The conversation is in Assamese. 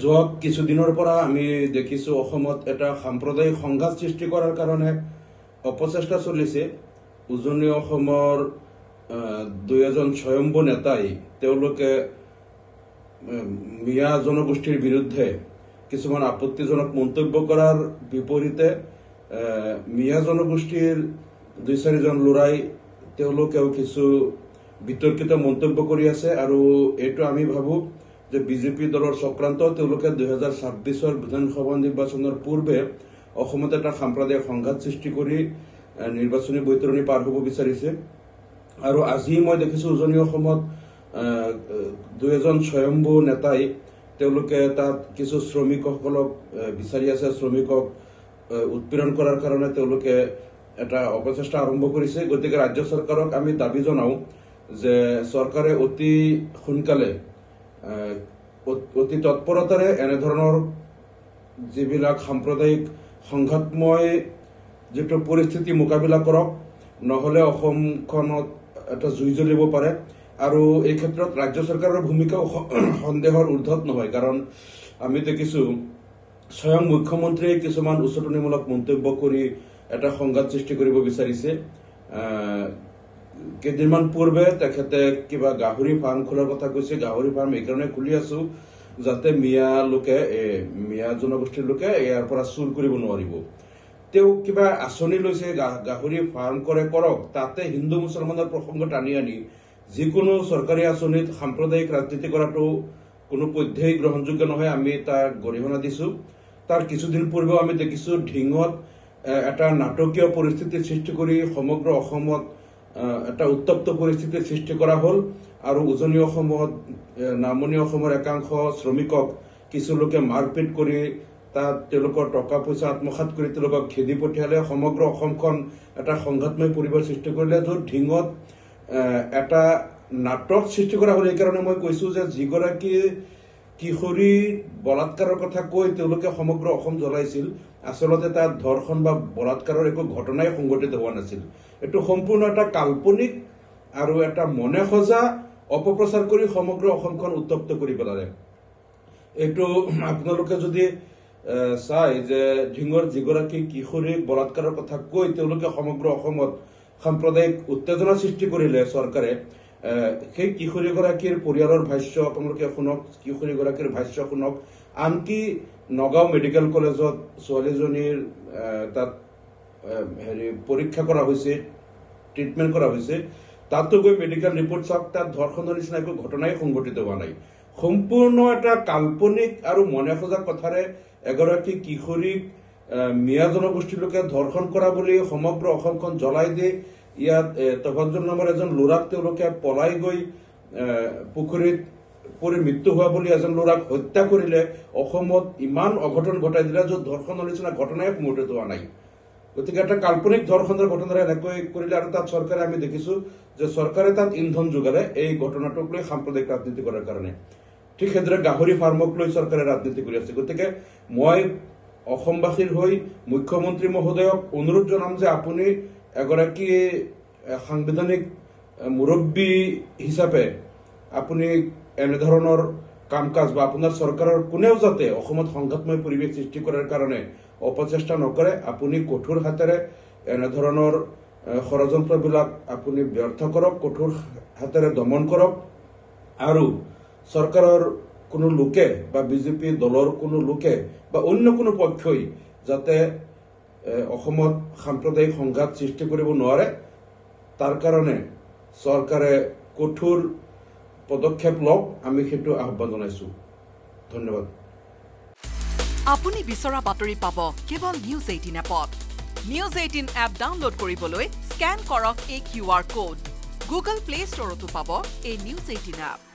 যোৱা কিছুদিনৰ পৰা আমি দেখিছো অসমত এটা সাম্প্ৰদায়িক সংঘাত সৃষ্টি কৰাৰ কাৰণে অপচেষ্টা চলিছে। উজনি অসমৰ দুই এজন স্বয়ম্ভু নেতাই তেওঁলোকে মিয়া জনগোষ্ঠীৰ বিৰুদ্ধে কিছুমান আপত্তিজনক মন্তব্য কৰাৰ বিপৰীতে মিয়া জনগোষ্ঠীৰ 2-4জন ল'ৰাই তেওঁলোকেও কিছু বিতৰ্কিত মন্তব্য কৰি আছে আৰু এইটো আমি ভাবো যে বিজেপি দলৰ চক্ৰান্ত। তেওঁলোকে 2026 বিধানসভা নিৰ্বাচনৰ পূৰ্বে অসমত এটা সাম্প্ৰদায়িক সংঘাত সৃষ্টি কৰি নিৰ্বাচনী বৈতৰণি পাৰ হ'ব বিচাৰিছে। আৰু আজি মই দেখিছো উজনি অসমত 2 স্বয়ম্ভু নেতাই তেওঁলোকে তাত কিছু শ্ৰমিকসকলক বিচাৰি আছে। শ্ৰমিকক উৎপীড়ন কৰাৰ কাৰণে তেওঁলোকে এটা অপচেষ্টা আৰম্ভ কৰিছে। গতিকে ৰাজ্য চৰকাৰক আমি দাবী জনাও যে চৰকাৰে অতি সোনকালে অতি তৎপৰতাৰে এনেধৰণৰ যিবিলাক সাম্প্ৰদায়িক সংঘাতময় যিটো পৰিস্থিতি মোকাবিলা কৰক, নহলে অসমখনত এটা জুই জ্বলিব পাৰে। আৰু এই ক্ষেত্ৰত ৰাজ্য চৰকাৰৰ ভূমিকাও সন্দেহৰ ঊৰ্ধত নহয়, কাৰণ আমি দেখিছো স্বয়ং মুখ্যমন্ত্ৰীয়ে কিছুমান উচতনিমূলক মন্তব্য কৰি এটা সংঘাত সৃষ্টি কৰিব বিচাৰিছে। কেইদিনমান পূৰ্বে তেখেতে কিবা গাহৰি ফাৰ্ম খোলাৰ কথা কৈছে। গাহৰি ফাৰ্ম এইকাৰণে খুলি আছো যাতে মিয়া জনগোষ্ঠীৰ লোকে ইয়াৰ পৰা চুৰ কৰিব নোৱাৰিব। তেওঁ কিবা আঁচনি লৈছে, গাহৰি ফাৰ্ম কৰক, তাতে হিন্দু মুছলমানৰ প্ৰসংগ টানি আনি যিকোনো চৰকাৰী আঁচনিত সাম্প্ৰদায়িক ৰাজনীতি কৰাটো কোনো পধ্যেই গ্ৰহণযোগ্য নহয়। আমি তাক গৰিহণা দিছো। তাৰ কিছুদিন পূৰ্বেও আমি দেখিছো ঢিঙত এটা নাটকীয় পৰিস্থিতিৰ সৃষ্টি কৰি সমগ্ৰ অসমত এটা উত্তপ্ত পৰিস্থিতিৰ সৃষ্টি কৰা হ'ল। আৰু উজনি অসমত নামনি অসমৰ একাংশ শ্ৰমিকক কিছু লোকে মাৰপিট কৰি তাত তেওঁলোকৰ টকা পইচা আত্মসাৎ কৰি তেওঁলোকক খেদি পঠিয়ালে। সমগ্ৰ অসমখন এটা সংঘাতময় পৰিৱেশ সৃষ্টি কৰিলে, য'ত ঢিঙত এটা নাটক সৃষ্টি কৰা হ'ল। এইকাৰণে মই কৈছো যে যিগৰাকী কিশোৰী বলাৎকাৰৰ কথা কৈ তেওঁলোকে সমগ্ৰ অসম জ্বলাইছিল, আচলতে তাত ধৰ্ষণ বা বলাৎকাৰৰ একো ঘটনাই সংঘটিত হোৱা নাছিল। এইটো সম্পূৰ্ণ এটা কাল্পনিক আৰু এটা মনে সজা অপপ্ৰচাৰ কৰি সমগ্ৰ অসমখন উত্তপ্ত কৰি পেলালে। এইটো আপোনালোকে যদি চাই যে ঢিঙৰ যিগৰাকী কিশোৰীক বলাৎকাৰৰ কথা কৈ তেওঁলোকে সমগ্ৰ অসমত সাম্প্ৰদায়িক উত্তেজনা সৃষ্টি কৰিলে চৰকাৰে, সেই কিশোৰীগৰাকীৰ পৰিয়ালৰ ভাষ্য আপোনালোকে শুনক, কিশোৰীগৰাকীৰ ভাষ্য শুনক। আনকি নগাঁও মেডিকেল কলেজত ছোৱালীজনীৰ তাত পৰীক্ষা কৰা হৈছে, ট্ৰিটমেণ্ট কৰা হৈছে, তাতো গৈ মেডিকেল ৰিপৰ্ট চাওক, তাত ধৰ্ষণৰ নিচিনা একো ঘটনাই সংঘটিত হোৱা নাই। সম্পূৰ্ণ এটা কাল্পনিক আৰু মনে সজা কথাৰে এগৰাকী কিশোৰীক মিয়া জনগোষ্ঠীৰ লোকে ধৰ্ষণ কৰা বুলি সমগ্ৰ অসমখন জ্বলাই দিয়ে। ইয়াত তফাজ্জল নামৰ এজন ল'ৰাক তেওঁলোকে পলাই গৈ পুখুৰীত পৰি মৃত্যু হোৱা বুলি এজন ল'ৰাক হত্যা কৰিলে। অসমত ইমান অঘটন ঘটাই দিলে য'ত ধৰ্ষণৰ নিচিনা ঘটনাই সংঘটিত হোৱা নাই। গতিকে এটা কাল্পনিক ধৰ্ষণৰ ঘটনাৰে এনেকৈ কৰিলে। আৰু তাত চৰকাৰে আমি দেখিছো যে চৰকাৰে তাত ইন্ধন যোগালে এই ঘটনাটোক লৈ সাম্প্ৰদায়িক ৰাজনীতি কৰাৰ কাৰণে। ঠিক সেইদৰে গাহৰি ফাৰ্মক লৈ চৰকাৰে ৰাজনীতি কৰি আছে। গতিকে মই অসমবাসীৰ হৈ মুখ্যমন্ত্ৰী মহোদয়ক অনুৰোধ জনাম যে আপুনি এগৰাকী সাংবিধানিক মুৰব্বী হিচাপে আপুনি এনেধৰণৰ কাম কাজ বা আপোনাৰ চৰকাৰৰ কোনেও যাতে অসমত সংঘাতময় পৰিৱেশ সৃষ্টি কৰাৰ কাৰণে অপচেষ্টা নকৰে। আপুনি কঠোৰ হাতেৰে এনেধৰণৰ ষড়যন্ত্ৰবিলাক আপুনি ব্যৰ্থ কৰক, কঠোৰ হাতেৰে দমন কৰক। আৰু চৰকাৰৰ কোনো লোকে বা বিজেপি দলৰ কোনো লোকে বা অন্য কোনো পক্ষই যাতে অসমত সাম্প্ৰদায়িক সংঘাত সৃষ্টি কৰিব নোৱাৰে, তাৰ কাৰণে চৰকাৰে কঠোৰ পদক্ষেপ লওক, আমি সেইটো আহ্বান জনাইছো। ধন্যবাদ। আপুনি বিচৰা বাতৰি পাব কেৱল নিউজ 18 এপত। নিউজ 18 এপ ডাউনলোড কৰিবলৈ স্কেন কৰক এই QR কোড। গুগল প্লে ষ্টৰতো পাব এই নিউজ 18 এপ।